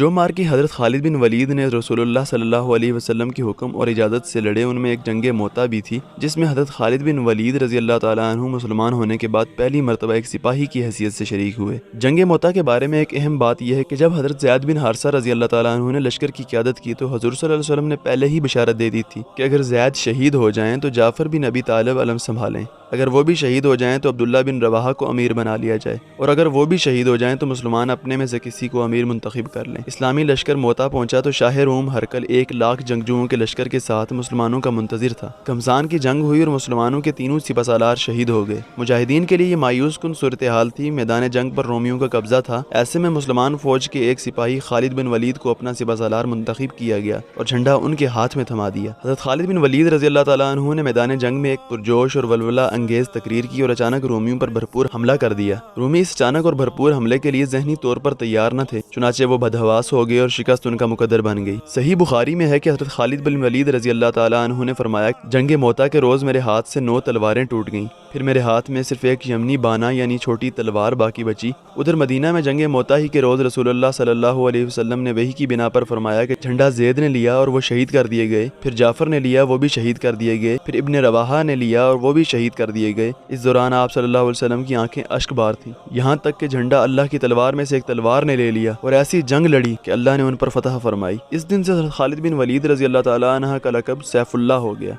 جو مارکی حضرت خالد بن ولید نے رسول اللہ صلی اللہ علیہ وسلم کی حکم اور اجازت سے لڑے ان میں ایک جنگ موتا بھی تھی، جس میں حضرت خالد بن ولید رضی اللہ تعالیٰ عنہ مسلمان ہونے کے بعد پہلی مرتبہ ایک سپاہی کی حیثیت سے شریک ہوئے۔ جنگ موتا کے بارے میں ایک اہم بات یہ ہے کہ جب حضرت زید بن حارثہ رضی اللہ تعالیٰ عنہ نے لشکر کی قیادت کی تو حضور صلی اللہ علیہ وسلم نے پہلے ہی بشارت دے دی تھی کہ اگر زید شہید ہو جائیں تو جعفر بن ابی طالب علم سنبھالیں، اگر وہ بھی شہید ہو جائیں تو عبداللہ بن رواحہ کو امیر بنا لیا جائے، اور اگر وہ بھی شہید ہو جائیں تو مسلمان اپنے میں سے کسی کو امیر منتخب کر لیں۔ اسلامی لشکر موتا پہنچا تو شاہ روم ہرقل 1,00,000 جنگجوؤں کے لشکر کے ساتھ مسلمانوں کا منتظر تھا۔ گھمسان کی جنگ ہوئی اور مسلمانوں کے تینوں سپہ سالار شہید ہو گئے۔ مجاہدین کے لیے یہ مایوس کن صورتحال تھی، میدان جنگ پر رومیوں کا قبضہ تھا۔ ایسے میں مسلمان فوج کے ایک سپاہی خالد بن ولید کو اپنا سپہ سالار منتخب کیا گیا اور جھنڈا ان کے ہاتھ میں تھما دیا۔ حضرت خالد بن ولید رضی اللہ تعالیٰ عنہ نے میدان جنگ میں ایک پرجوش اور ولولہ انگیز تقریر کی اور اچانک رومیوں پر بھرپور حملہ کر دیا۔ رومی اس اچانک اور بھرپور حملے کے لیے ذہنی طور پر تیار نہ تھے، چنانچہ وہ بدحواس ہو گئے اور شکست ان کا مقدر بن گئی۔ صحیح بخاری میں ہے کہ حضرت خالد بن ولید رضی اللہ تعالیٰ عنہ نے فرمایا، جنگ موتا کے روز میرے ہاتھ سے 9 تلواریں ٹوٹ گئیں، پھر میرے ہاتھ میں صرف ایک یمنی بانا یعنی چھوٹی تلوار باقی بچی۔ ادھر مدینہ میں جنگ موتا ہی کے روز رسول اللہ صلی اللہ علیہ وسلم نے وحی کی بنا پر فرمایا کہ جھنڈا زید نے لیا اور وہ شہید کر دیے گئے، پھر جعفر نے لیا، وہ بھی شہید کر دیے گئے، پھر ابن رواحہ نے لیا اور وہ بھی شہید کر دیے گئے۔ اس دوران آپ صلی اللہ علیہ وسلم کی آنکھیں اشک بار تھیں، یہاں تک کہ جھنڈا اللہ کی تلوار میں سے ایک تلوار نے لے لیا اور ایسی جنگ لڑی کہ اللہ نے ان پر فتح فرمائی۔ اس دن سے خالد بن ولید رضی اللہ تعالیٰ عنہ کا لقب سیف اللہ ہو گیا۔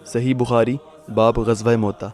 صحیح بخاری باب غزوہ موتا۔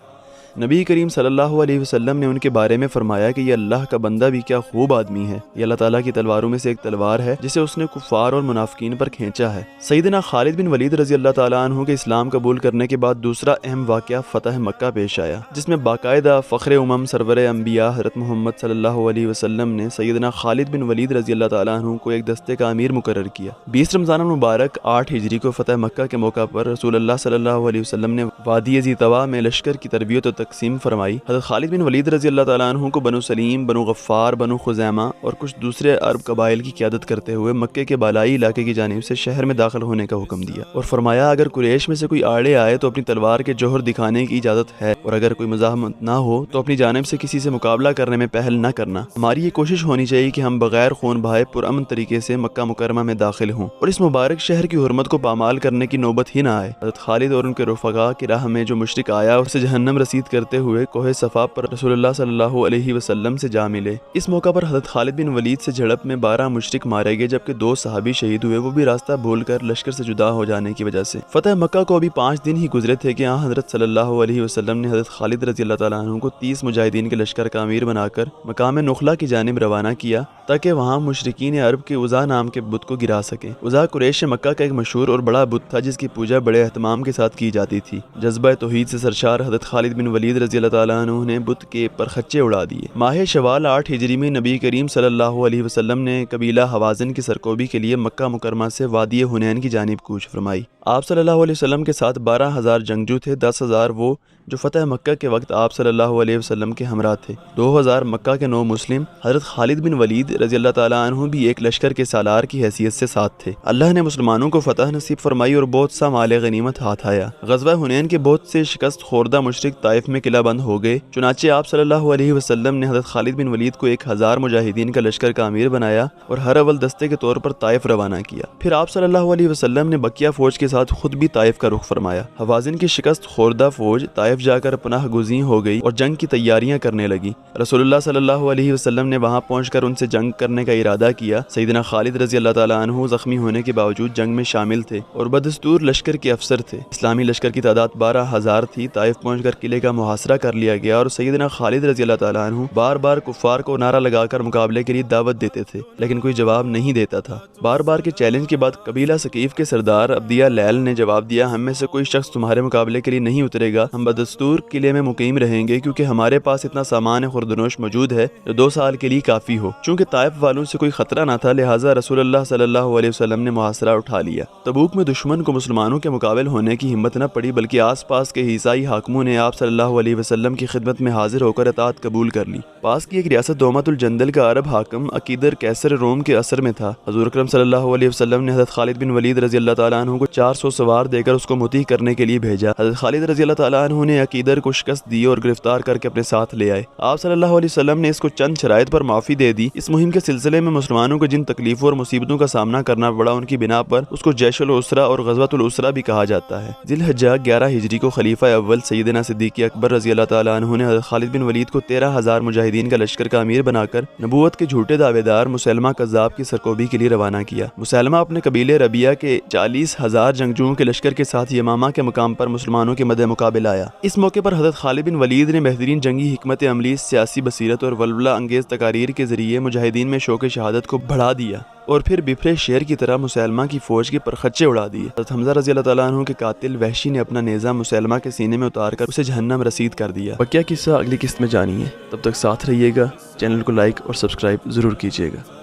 نبی کریم صلی اللہ علیہ وسلم نے ان کے بارے میں فرمایا کہ یہ اللہ کا بندہ بھی کیا خوب آدمی ہے، یہ اللہ تعالیٰ کی تلواروں میں سے ایک تلوار ہے جسے اس نے کفار اور منافقین پر کھینچا ہے۔ سیدنا خالد بن ولید رضی اللہ تعالیٰ عنہ کے اسلام قبول کرنے کے بعد دوسرا اہم واقعہ فتح مکہ پیش آیا، جس میں باقاعدہ فخر امم سرور انبیاء حضرت محمد صلی اللہ علیہ وسلم نے سیدنا خالد بن ولید رضی اللہ تعالیٰ عنہ کو ایک دستے کا امیر مقرر کیا۔ 20 رمضان المبارک 8 ہجری کو فتح مکہ کے موقع پر رسول اللہ صلی اللہ علیہ وسلم نے وادی ذی طویٰ میں لشکر کی تربیت و تقسیم فرمائی۔ حضرت خالد بن ولید رضی اللہ تعالیٰ عنہ کو بنو سلیم، بنو غفار، بنو خزیمہ اور کچھ دوسرے عرب قبائل کی قیادت کرتے ہوئے مکے کے بالائی علاقے کی جانب سے شہر میں داخل ہونے کا حکم دیا اور فرمایا اگر قریش میں سے کوئی آڑے آئے تو اپنی تلوار کے جوہر دکھانے کی اجازت ہے، اور اگر کوئی مزاحمت نہ ہو تو اپنی جانب سے کسی سے مقابلہ کرنے میں پہل نہ کرنا۔ ہماری یہ کوشش ہونی چاہیے کہ ہم بغیر خون بہائے پرامن طریقے سے مکہ مکرمہ میں داخل ہوں اور اس مبارک شہر کی حرمت کو پامال کرنے کی نوبت ہی نہ آئے۔ حضرت خالد اور ان کے رفقا کی راہ میں جو مشرک آیا اسے جہنم رسید کرتے ہوئے کوہ صفا پر رسول اللہ صلی اللہ علیہ وسلم سے جا ملے۔ اس موقع پر حضرت خالد بن ولید سے جھڑپ میں 12 مشرک مارے گئے، جبکہ 2 صحابی شہید ہوئے، وہ بھی راستہ بھول کر لشکر سے جدا ہو جانے کی وجہ سے۔ فتح مکہ کو ابھی 5 دن ہی گزرے تھے کہ حضرت صلی اللہ علیہ وسلم نے حضرت خالد رضی اللہ تعالیٰ عنہ کو 30 مجاہدین کے لشکر کا امیر بنا کر مقام نخلا کی جانب روانہ کیا تاکہ وہاں مشرکین عرب کے عزا نام کے بت کو گرا سکیں۔ عزا قریش مکہ کا ایک مشہور اور بڑا بت تھا جس کی پوجا بڑے اہتمام کے ساتھ کی جاتی تھی۔ جذبہ توحید سے سرشار حضرت خالد بن ولید رضی اللہ تعالیٰ عنہ نے بت کے پر خچے اڑا دیے۔ ماہ شوال 8 ہجری میں نبی کریم صلی اللہ علیہ وسلم نے قبیلہ حوازن کی سرکوبی کے لیے مکہ مکرمہ سے وادی حنین کی جانب کوچ فرمائی۔ آپ صلی اللہ علیہ وسلم کے ساتھ 12,000 جنگجو تھے، 10,000 وہ جو فتح مکہ کے وقت آپ صلی اللہ علیہ وسلم کے ہمراہ تھے، 2,000 مکہ کے 9 مسلم۔ حضرت خالد بن ولید رضی اللہ تعالیٰ عنہ بھی ایک لشکر کے سالار کی حیثیت سے ساتھ تھے۔ اللہ نے مسلمانوں کو فتح نصیب فرمائی اور بہت سا مال غنیمت ہاتھ آیا۔ غزوہ حنین کے بہت سے شکست خوردہ مشرک طائف میں قلعہ بند ہو گئے، چنانچہ آپ صلی اللہ علیہ وسلم نے حضرت خالد بن ولید کو 1,000 مجاہدین کا لشکر کا امیر بنایا اور ہر اول دستے کے طور پر طائف روانہ کیا۔ پھر آپ صلی اللہ علیہ وسلم نے بقیہ فوج کے ساتھ خود بھی طائف کا رخ فرمایا۔ حوازن کی شکست خوردہ فوج طائف جا کر پناہ گزین ہو گئی اور جنگ کی تیاریاں کرنے لگی۔ رسول اللہ صلی اللہ علیہ وسلم نے وہاں پہنچ کر ان سے جنگ کرنے کا ارادہ کیا۔ سیدنا خالد رضی اللہ تعالیٰ عنہ زخمی ہونے کے باوجود جنگ میں شامل تھے اور بدستور لشکر کے افسر تھے۔ اسلامی لشکر کی تعداد 12,000 تھی۔ طائف پہنچ کر قلعے کا محاصرہ کر لیا گیا اور سیدنا خالد رضی اللہ تعالیٰ عنہ بار بار کفار کو نعرہ لگا کر مقابلے کے لیے دعوت دیتے تھے، لیکن کوئی جواب نہیں دیتا تھا۔ بار بار کے چیلنج کے بعد قبیلہ ثقیف کے سردار عبدیہ لیل نے جواب دیا، ہم میں سے کوئی شخص تمہارے مقابلے کے لیے نہیں اترے گا، ہم بدستور قلعے میں مقیم رہیں گے کیونکہ ہمارے پاس اتنا سامان خوردنوش موجود ہے جو 2 سال کے لیے کافی ہو۔ چونکہ طائف والوں سے کوئی خطرہ نہ تھا، لہٰذا رسول اللہ صلی اللہ علیہ وسلم نے محاصرہ اٹھا لیا۔ تبوک میں دشمن کو مسلمانوں کے مقابل ہونے کی ہمت نہ پڑی، بلکہ آس پاس کے عیسائی حاکموں نے آپ صلی اللہ اللہ علیہ وسلم کی خدمت میں حاضر ہو کر اطاعت قبول کر لی۔ پاس کی ایک ریاست دومت الجندل کا عرب حاکم عقیدر کیسر روم کے اثر میں تھا۔ حضور اکرم صلی اللہ علیہ وسلم نے حضرت خالد بن ولید رضی اللہ تعالیٰ عنہ کو 400 سوار دے کر اس کو مطیع کرنے کے لیے بھیجا۔ حضرت خالد رضی اللہ تعالیٰ عنہ نے عقیدر کو شکست دی اور گرفتار کر کے اپنے ساتھ لے آئے۔ آپ صلی اللہ علیہ وسلم نے اس کو چند شرائط پر معافی دے دی۔ اس مہم کے سلسلے میں مسلمانوں کو جن تکلیفوں اور مصیبتوں کا سامنا کرنا پڑا ان کی بنا پر اس کو جیش الاسرہ اور غزوۃ الاسرہ بھی کہا جاتا ہے۔ ذی الحجہ 11 ہجری کو خلیفہ اول سیدنا صدیق اکبر رضی اللہ تعالیٰ عنہ نے حضرت خالد بن ولید کو 13,000 مجاہدین کا لشکر کا امیر بنا کر نبوت کے جھوٹے دعوے دار مسلمہ کذاب کی سرکوبی کے لیے روانہ کیا۔ مسلمہ اپنے قبیلے ربیہ کے 40,000 جنگجوؤں کے لشکر کے ساتھ یمامہ کے مقام پر مسلمانوں کے مد مقابل آیا۔ اس موقع پر حضرت خالد بن ولید نے بہترین جنگی حکمت عملی، سیاسی بصیرت اور ولولہ انگیز تقاریر کے ذریعے مجاہدین میں شوق شہادت کو بڑھا دیا اور پھر بپھرے شیر کی طرح مسلمہ کی فوج کے پرخچے اڑا دیے۔ حضرت حمزہ رضی اللہ تعالیٰ عنہ کے قاتل وحشی نے اپنا نیزہ مسلمہ کے سینے میں اتار کر اسے جہنم رسید کر دیا۔ بقیہ قصہ اگلی قسط میں جانیے، تب تک ساتھ رہیے گا، چینل کو لائک اور سبسکرائب ضرور کیجیے گا۔